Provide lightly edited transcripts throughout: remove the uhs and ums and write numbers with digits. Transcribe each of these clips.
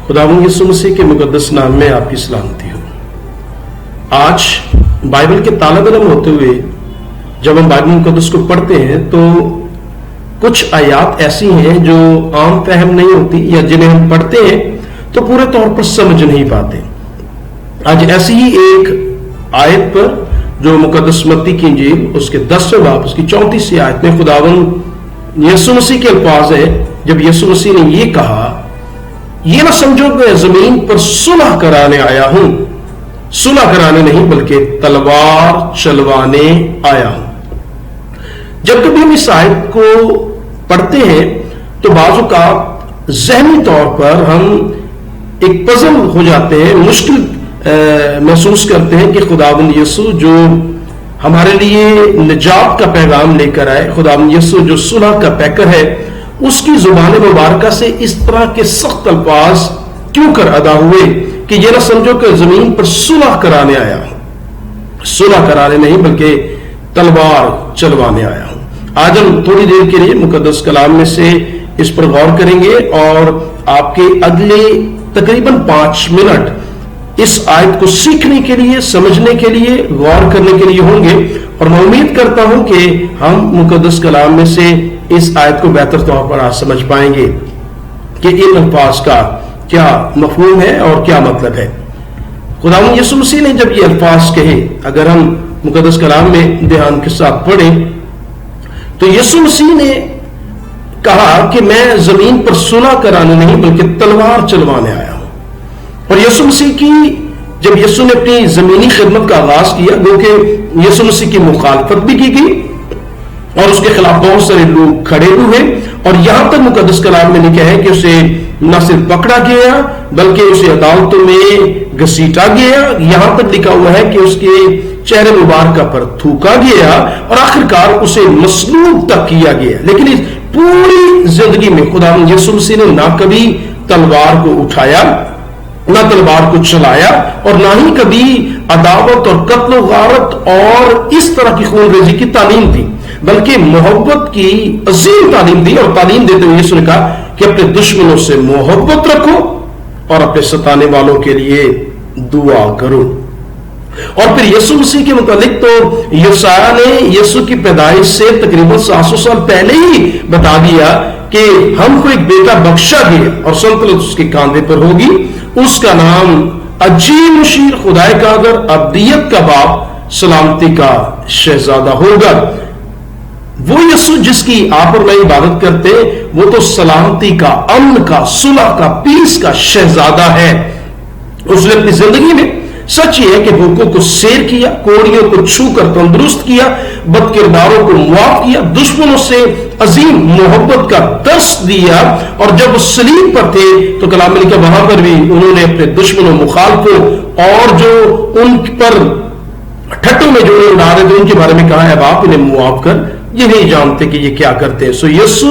खुदावंद यीशु मसीह के मुकद्दस नाम में आपकी सलामती हो। आज बाइबल के तालब इल्म होते हुए जब हम बाइबल मुकद्दस को पढ़ते हैं तो कुछ आयात ऐसी हैं जो आम फहम नहीं होती या जिन्हें हम पढ़ते हैं तो पूरे तौर पर समझ नहीं पाते। आज ऐसी ही एक आयत पर जो मुकद्दस मत्ती की इंजील उसके 10वें बाब उसकी 34वीं आयत में खुदावंद यीशु मसीह के अल्फाज है, जब यीशु मसीह ने ये कहा, ये ना समझो कि जमीन पर सुलह कराने आया हूं, सुलह कराने नहीं बल्कि तलवार चलवाने आया हूं। जब कभी हम इस आयत को पढ़ते हैं तो बाजू का ज़हनी तौर पर हम एक पजल हो जाते हैं, मुश्किल महसूस करते हैं कि खुदावंद यीशु जो हमारे लिए निजात का पैगाम लेकर आए, खुदावंद यीशु जो सुलह का पैकर है, उसकी जुबान मुबारका से इस तरह के सख्त अल्फाज क्यों कर अदा हुए कि ये ना समझो कि जमीन पर सुलह कराने आया हूं, सुलह कराने नहीं बल्कि तलवार चलवाने आया हूं। आज हम थोड़ी देर के लिए मुकद्दस कलाम में से इस पर गौर करेंगे और आपके अगले तकरीबन 5 मिनट इस आयत को सीखने के लिए, समझने के लिए, गौर करने के लिए होंगे और मैं उम्मीद करता हूं कि हम मुकद्दस कलाम में से इस आयत को बेहतर तौर पर आज समझ पाएंगे कि इन अल्फाज का क्या मफहूम है और क्या मतलब है। खुदावंद यीशु मसीह ने जब ये अल्फाज कहे, अगर हम मुकद्दस कलाम में ध्यान के साथ पढ़ें तो यीशु मसीह ने कहा कि मैं जमीन पर सुलह कराने नहीं बल्कि तलवार चलवाने आया हूं। और यीशु मसीह की जब यीशु ने अपनी जमीनी खिदमत का आगाज किया, क्योंकि यीशु मसीह की मुखालफत भी की गई और उसके खिलाफ बहुत सारे लोग खड़े हुए और यहां तक मुकद्दस कलाम में लिखा है कि उसे न सिर्फ पकड़ा गया बल्कि उसे अदालतों में घसीटा गया। यहां तक लिखा हुआ है कि उसके चेहरे मुबारक पर थूका गया और आखिरकार उसे मसलूब तक किया गया। लेकिन इस पूरी जिंदगी में खुदावंद यीशु मसीह ने ना कभी तलवार को उठाया, ना तलवार को चलाया और ना ही कभी अदावत और कत्ल गारत और इस तरह की खूनरेजी की तालीम दी, बल्कि मोहब्बत की अजीम तालीम दी। और तालीम देते हुए यीशु ने कहा कि अपने दुश्मनों से मोहब्बत रखो और अपने सताने वालों के लिए दुआ करो। और फिर यीशु मसीह के मुतालिक तो यशायाह ने यीशु की पैदाइश से तकरीबन 700 साल पहले ही बता दिया कि हमको एक बेटा बख्शा गया और सल्तनत उसके कांधे पर होगी, उसका नाम अजीम मुशीर, खुदाए का अगर, अब्दियत का बाप, सलामती का शहजादा होगा। वो यीशु जिसकी आप और मैं इबादत करते वो तो सलामती का, अमन का, सुलह का, पीस का शहजादा है। उसने अपनी जिंदगी में सच ये है कि भूखों को सैर किया, कोड़ियों को छूकर तंदुरुस्त किया, बदकिरदारों को मुआफ किया, दुश्मनों से अजीम मोहब्बत का दर्स दिया। और जब वो सलीब पर थे तो कलाम में लिखा वहां पर भी उन्होंने अपने दुश्मनों, मुखालफों और जो उन पर ठट्टों में जो उड़ा रहे थे उनके बारे में कहा है, बाप इन्हें मुआफ कर, ये नहीं जानते कि ये क्या करते हैं। सो यीशु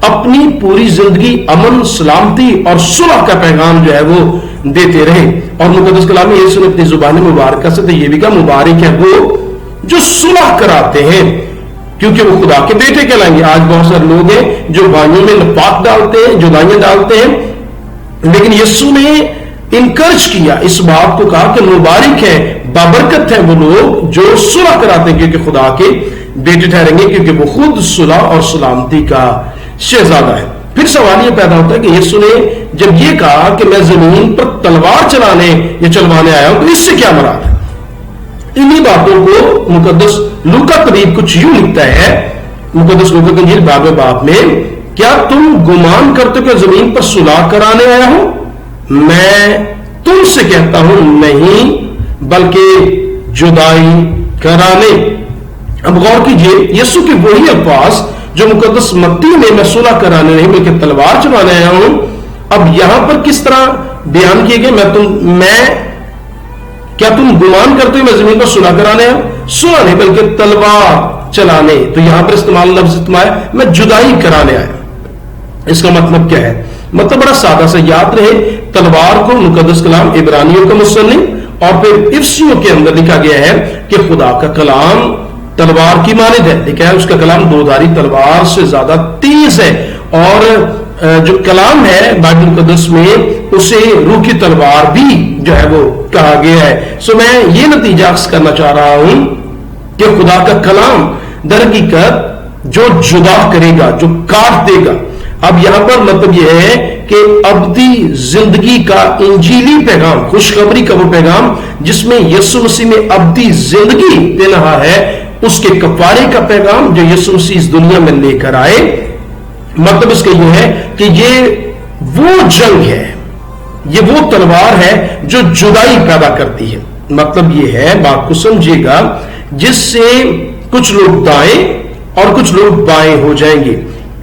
अपनी पूरी जिंदगी अमन, सलामती और सुलह का पैगाम जो है वो देते रहे। और मुकद्दस कलाम में यीशु ने अपनी जुबान मुबारक से तो ये भी कहा, मुबारक है वो जो सुलह कराते हैं क्योंकि वो खुदा के बेटे कहलाएंगे। आज बहुत सारे लोग हैं जो भाइयों में नफाक डालते हैं, जुदाइयां डालते हैं, लेकिन यीशु ने इनकरेज किया, इस बात को कहा कि मुबारक है, बाबरकत है वो लोग जो सुलह कराते हैं क्योंकि खुदा के बेटे ठहरेंगे, क्योंकि वो खुद सुलह और सलामती का शहजादा है। फिर सवाल ये पैदा होता है कि यीशु ने जब ये कहा कि मैं जमीन पर तलवार चलाने या चलवाने आया हूं तो इससे क्या मराद है? इन्हीं बातों को मुकद्दस लूका तबीब कुछ यूं लिखता है, मुकद्दस लूका की इंजील 12वें बाब में, क्या तुम गुमान करते हो कि जमीन पर सुलह कराने आया हूं? मैं तुमसे कहता हूं नहीं, बल्कि जुदाई कराने। अब गौर कीजिए, यीशु के वही अल्फाज जो मुकद्दस मत्ती में मैं सुलह कराने नहीं बल्कि तलवार चलाने आया हूं, अब यहां पर किस तरह बयान किए गए? क्या तुम गुमान करते हो मैं जमीन पर सुलह कराने आया? सुलह नहीं बल्कि तलवार चलाने। तो यहां पर इस्तेमाल लफ्ज इस्तेमाल, मैं जुदाई कराने आया। इसका मतलब क्या है? मतलब बड़ा सादा सा, याद रहे, तलवार को मुकद्दस कलाम इब्रानियों का मुसन्निफ और फिर इफ्सियों के अंदर लिखा गया है कि खुदा का कलाम तलवार की मानिद है। लिखा है उसका कलाम दोधारी तलवार से ज्यादा तेज है और جو کلام ہے بائبل مقدس میں اسے روح کی تلوار بھی جو ہے وہ کہا گیا ہے. سو میں یہ نتیجہ اخذ کرنا چاہ رہا ہوں کہ خدا کا کلام در حقیقت جو جدا کرے گا, جو کاٹ دے گا. اب یہاں پر مطلب یہ ہے کہ ابدی زندگی کا انجیلی پیغام, خوشخبری کا وہ پیغام جس میں یسوع مسیح میں ابدی زندگی دے رہا ہے, اس کے کفارے کا پیغام جو یسوع مسیح اس دنیا میں لے کر آئے. مطلب اس کا یہ ہے کہ یہ وہ جنگ ہے, یہ وہ تلوار ہے جو جدائی پیدا کرتی ہے. مطلب یہ ہے, بات کو سمجھیے گا, جس سے کچھ لوگ دائیں اور کچھ لوگ بائیں ہو جائیں گے.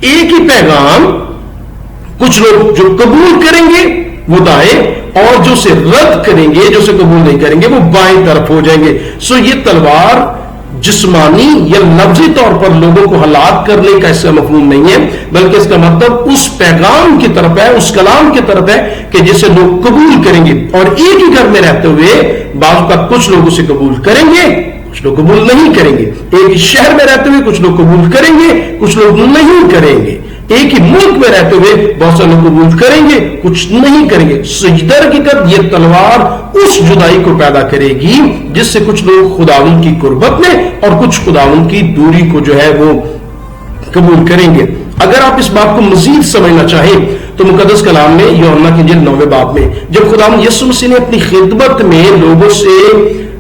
ایک ہی پیغام, کچھ لوگ جو قبول کریں گے وہ دائیں, اور جو سے رد کریں گے, جو سے قبول نہیں کریں گے وہ بائیں طرف ہو جائیں گے. سو یہ تلوار جسمانی یا لفظی طور پر لوگوں کو ہلاک کرنے کا اس کا مفہوم نہیں ہے, بلکہ اس کا مطلب اس پیغام کی طرف ہے, اس کلام کی طرف ہے کہ جسے لوگ قبول کریں گے. اور ایک ہی گھر میں رہتے ہوئے بعض کا کچھ لوگ اسے قبول کریں گے, کچھ لوگ قبول نہیں کریں گے. ایک ہی شہر میں رہتے ہوئے کچھ لوگ قبول کریں گے, کچھ لوگ نہیں کریں گے. ایک ہی ملک میں رہتے ہوئے بہت سے لوگ قبول کریں گے, کچھ نہیں کریں گے. سجدہ حقیقت یہ تلوار اس جدائی کو پیدا کرے گی جس سے کچھ لوگ خداوند کی قربت میں اور کچھ خداوند کی دوری کو جو ہے وہ قبول کریں گے. اگر آپ اس بات کو مزید سمجھنا چاہیں تو مقدس کلام میں یوحنا کی انجیل 9 باب میں جب خداوند یسوع مسیح نے اپنی خدمت میں لوگوں سے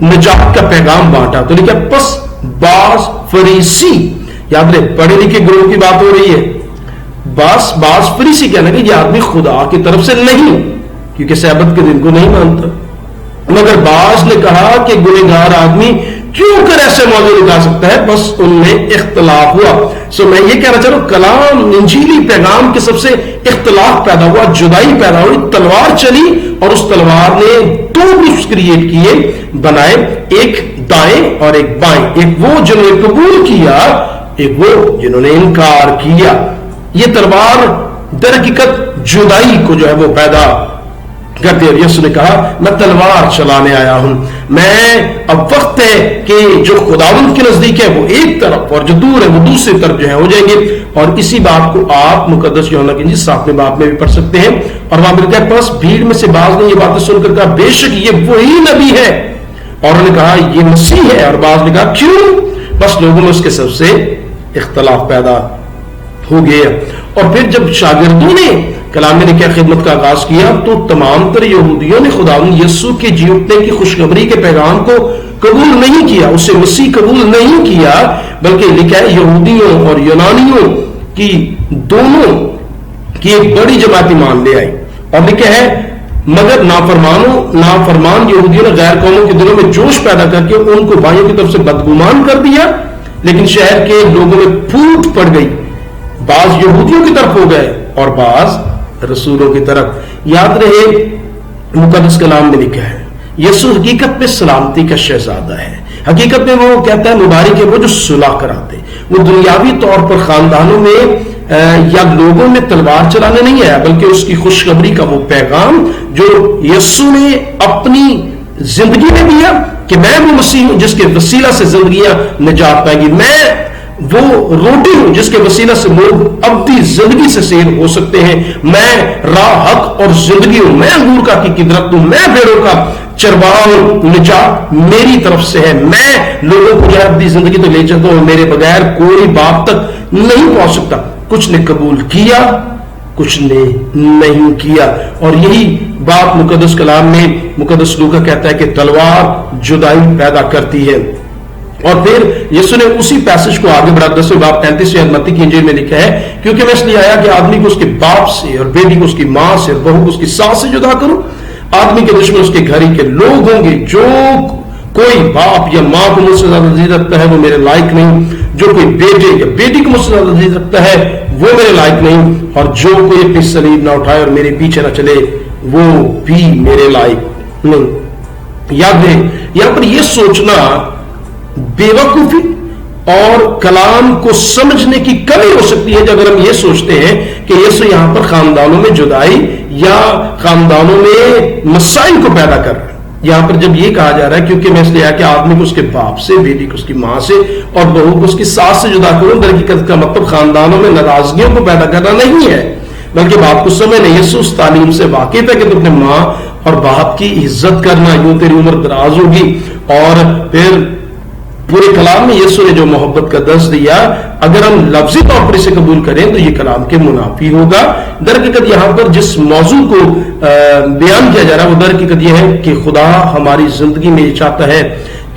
نجات کا پیغام بانٹا تو لکھا پس بعض فریسی, یاد رہے پڑھے لکھے گروہ کی بات ہو رہی ہے, بعض فریسی کہنا کہ یہ آدمی خدا کی طرف سے نہیں, کیونکہ سبت کے دن کو نہیں مانتا. مگر بعض نے کہا کہ گنہگار آدمی کیوں کر ایسے موضوع لگا سکتا ہے, بس ان میں اختلاف ہوا. سو میں یہ کہنا چاہ رہا ہوں, کلام انجیلی پیغام کے سب سے اختلاف پیدا ہوا, جدائی پیدا ہوئی, تلوار چلی, اور اس تلوار نے دو گروپس کریٹ کیے, بنائے, ایک دائیں اور ایک بائیں. ایک وہ جنہوں نے قبول کیا, ایک وہ جنہوں نے انکار کیا. یہ تلوار در حقیقت جدائی کو جو ہے وہ پیدا کرتے. اور یسوع نے کہا میں تلوار چلانے آیا ہوں, میں اب وقت ہے کہ جو خداوند کے نزدیک ہے وہ ایک طرف اور جو دور ہے وہ دوسری طرف جو ہے ہو جائیں گے. اور اسی بات کو آپ مقدس یوحنا کی انجیل 7 باب میں بھی پڑھ سکتے ہیں. اور وہاں ملتا ہے پس بھیڑ میں سے بعض نے یہ باتیں سن کر کہا بے شک یہ وہی نبی ہے, اور انہوں نے کہا یہ مسیح ہے, اور بعض نے کہا کیوں, بس لوگوں میں اس کے سب سے اختلاف پیدا ہو گیا. اور پھر جب شاگردوں نے کلام نے کیا خدمت کا آغاز کیا تو تمام تر یہودیوں نے خداوند یسوع کے جی اٹھنے کی خوشخبری کے پیغام کو قبول نہیں کیا, اسے مسیح قبول نہیں کیا, بلکہ لکھا ہے یہودیوں اور یونانیوں کی دونوں کی ایک بڑی جماعت ایمان لے آئی. اور لکھا ہے مگر نافرمان یہودیوں نے غیر قوموں کے دلوں میں جوش پیدا کر کے ان کو بھائیوں کی طرف سے بدگمان کر دیا, لیکن شہر کے لوگوں میں پھوٹ پڑ گئی, بعض یہودیوں کی طرف ہو گئے اور بعض رسولوں کی طرف. یاد رہے مقدس کلام میں لکھا ہے یسوع حقیقت میں سلامتی کا شہزادہ ہے. حقیقت میں وہ کہتا ہے مبارک ہے وہ جو صلح کراتے. وہ دنیاوی طور پر خاندانوں میں یا لوگوں میں تلوار چلانے نہیں آیا, بلکہ اس کی خوشخبری کا وہ پیغام جو یسوع نے اپنی زندگی میں دیا کہ میں وہ مسیح ہوں جس کے وسیلہ سے زندگیاں نجات پائیں گی, میں وہ روٹی ہوں جس کے وسیلہ سے لوگ ابدی زندگی سے سیر ہو سکتے ہیں, میں راہ حق اور زندگی ہوں, میں انگور کا حقیقی درخت ہوں, میں بھیڑوں کا چرواہا ہوں, نجات میری طرف سے ہے, میں لوگوں کو جو ہے ابدی زندگی تو لے جاتا ہوں, میرے بغیر کوئی باپ تک نہیں پہنچ سکتا. کچھ نے قبول کیا, کچھ نے نہیں کیا. اور یہی بات مقدس کلام میں مقدس لوکا کہتا ہے کہ تلوار جدائی پیدا کرتی ہے. اور پھر یسوع نے اسی پیسج کو آگے بڑھا 10 باب 33 متی کی انجیل میں لکھا ہے کیونکہ میں اس لیے آیا کہ آدمی کو اس کے باپ سے اور بیٹی کو اس کی ماں سے اور بہو کو اس کی ساس سے جدا کروں. آدمی کے دشمن اس کے گھر ہی کے لوگ ہوں گے. جو کوئی باپ یا ماں کو مجھ سے زیادہ عزیز رکھتا ہے وہ میرے لائق نہیں, جو کوئی بیٹے یا بیٹی کو مجھ سے زیادہ عزیز رکھتا ہے وہ میرے لائق نہیں, اور جو کوئی اپنی صلیب نہ اٹھائے اور میرے پیچھے نہ چلے وہ بھی میرے لائق نہیں. یاد رہے یہاں پر یہ سوچنا بے وقوفی اور کلام کو سمجھنے کی کمی ہو سکتی ہے اگر ہم یہ سوچتے ہیں کہ یسوع یہاں پر خاندانوں میں جدائی یا خاندانوں میں مسائل کو پیدا کر رہا ہے. یہاں پر جب یہ کہا جا رہا ہے کیونکہ میں اس لیے کہ آدمی کو اس کے باپ سے, بیٹی کو اس کی ماں سے اور بہو کو اس کی ساس سے جدا کروں, در حقیقت کا مطلب خاندانوں میں ناراضگیوں کو پیدا کرنا نہیں ہے, बल्कि बाप को समय नहीं, यीशु उस तालीम से वाकिफ है कि तुम अपने माँ और बाप की इज्जत करना, यूं तेरी उम्र दराज होगी। और फिर पूरे कलाम में यीशु ने जो मोहब्बत का दर्ज दिया, अगर हम लफ्जी तौर पर इसे कबूल करें तो ये कलाम के मुनाफी होगा। दरहकीकत यहाँ पर जिस मौजू को बयान किया जा रहा है वो दरहकीकत यह है कि खुदा हमारी जिंदगी में ये चाहता है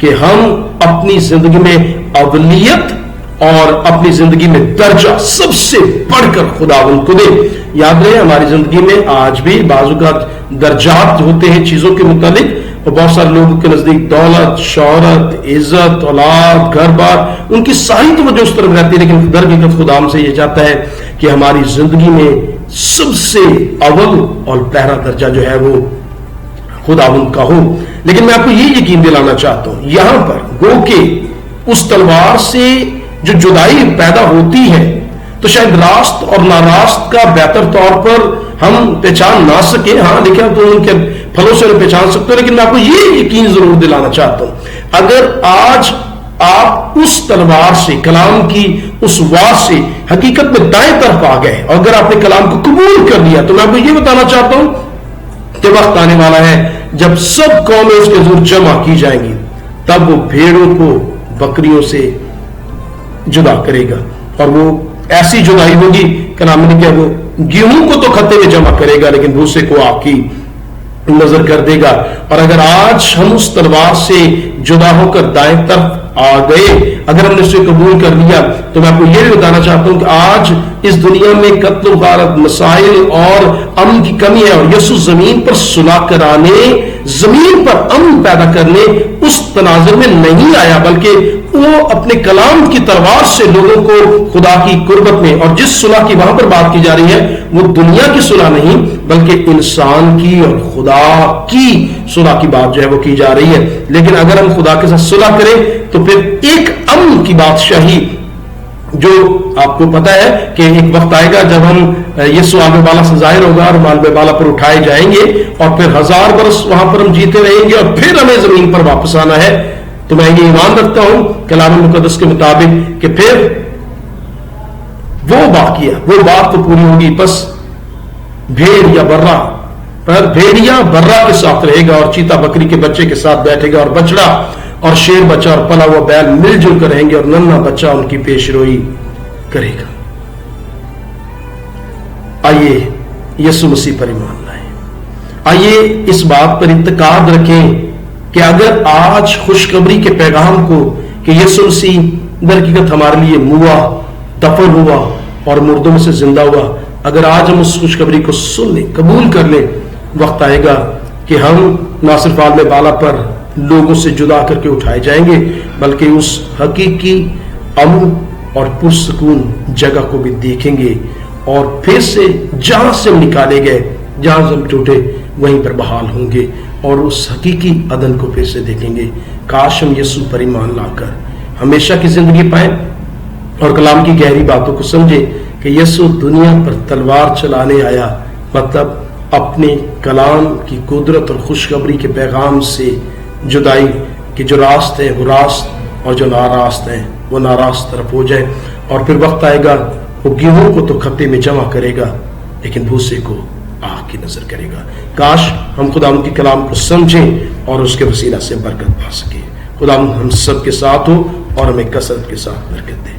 कि हम अपनी जिंदगी में अवलियत और अपनी जिंदगी में दर्जा सबसे बढ़कर खुदावंद को दे। याद रहे हमारी जिंदगी में आज भी बाजू का दर्जात होते हैं चीजों के मुताबिक, और बहुत सारे लोगों के नजदीक दौलत, शौहरत, इज्जत, औलाद, घर बार, उनकी सारी तवज्जो उस तरफ रहती है, लेकिन दरहकीकत खुदा हमसे ये चाहता है कि हमारी जिंदगी में सबसे अव्वल और पहला दर्जा जो है वो खुदावंद का हो। लेकिन मैं आपको ये यकीन दिलाना चाहता हूं, यहां पर गो के उस तलवार से जो जुदाई पैदा होती है, तो शायद रास्त और नारास्त का बेहतर तौर पर हम पहचान ना सके। हाँ देखिए तो उनके फलों से पहचान सकते हो, लेकिन मैं आपको ये यकीन जरूर दिलाना चाहता हूं, अगर आज आप उस तलवार से, कलाम की उस वार से हकीकत में दाएं तरफ आ गए, और अगर आपने कलाम को कबूल कर लिया, तो मैं आपको ये बताना चाहता हूं कि वक्त आने वाला है जब सब कौमें उसके हजूर जमा की जाएंगी, तब वो भेड़ों को बकरियों से जुदा करेगा। और वो ऐसी जुदाई होगी, कलाम ने क्या, वो गेहूं को तो खत्ते में जमा करेगा लेकिन भूसे को आग की नजर कर देगा। और अगर आज हम उस तलवार से जुदा होकर दाएं तरफ आ गए, अगर हमने उसे कबूल कर लिया, तो मैं आपको यह भी बताना चाहता हूं कि आज इस दुनिया में कत्ल गारत, मसाइल और अमन की कमी है, और यीशु जमीन पर सुलह कराने, जमीन पर अमन पैदा करने उस तनाजुर में नहीं आया, बल्कि वो अपने कलाम की तलवार से लोगों को खुदा की कुर्बत में, और जिस सुलह की वहां पर बात की जा रही है वो दुनिया की सुलह नहीं बल्कि इंसान की और खुदा की सुलह की बात जो है वो की जा रही है। लेकिन अगर हम खुदा के साथ सुलह करें तो फिर एक अमन की बादशाही, जो आपको पता है कि एक वक्त आएगा जब हम यीशु आलम बाला से जाहिर होगा और मालबे बाला पर उठाए जाएंगे, और फिर 1000 बरस वहां पर हम जीते रहेंगे और फिर हमें जमीन पर वापस आना है। तो मैं ये ईमान रखता हूं कलाम मुकद्दस के मुताबिक कि फिर वो बाकिया, वो बात तो पूरी होगी, बस भेड़ या बर्रा, पर भेड़िया बर्रा के साथ रहेगा और चीता बकरी के बच्चे के साथ बैठेगा, और बछड़ा और शेर बच्चा और पला हुआ बैल मिलजुल कर रहेंगे, और नन्हा बच्चा उनकी पेशरोई करेगा। आइए यीशु मसीह पर ईमान लाएं, आइए इस बात पर इत्तेकाद रखें कि अगर आज खुशखबरी के पैगाम को कि यीशु मसीह दरहकीकत हमारे लिए मुआ, दफन हुआ और मुर्दों में से जिंदा हुआ, अगर आज हम उस खुशखबरी को सुन लें, कबूल कर लें, वक्त आएगा कि हम ना सिर्फ आलम बाला पर लोगों से जुदा करके उठाए जाएंगे, बल्कि उस हकीकी अमन और पुरसकून जगह को भी देखेंगे, और फिर से जहां से हम निकाले गए, जहां से हम टूटे, वहीं पर बहाल होंगे और उस हकीकी अदन को फिर से देखेंगे। काश हम यीशु पर ईमान लाकर हमेशा की जिंदगी पाए और कलाम की गहरी बातों को समझे कि यीशु दुनिया पर तलवार चलाने आया, मतलब अपने कलाम की कुदरत और खुशखबरी के पैगाम से जुदाई के जो रास्त हैं वो रास्त और जो नारास्त हैं वो नारास्त तरफ हो जाए, और फिर वक्त आएगा वो गेहूं को तो खत्ते में जमा करेगा लेकिन भूसे को आग की नजर करेगा। काश हम खुदा की कलाम को समझें और उसके वसीला से बरकत पा सके। खुदा हम सब के साथ हो और हमें कसरत के साथ बरकत दे।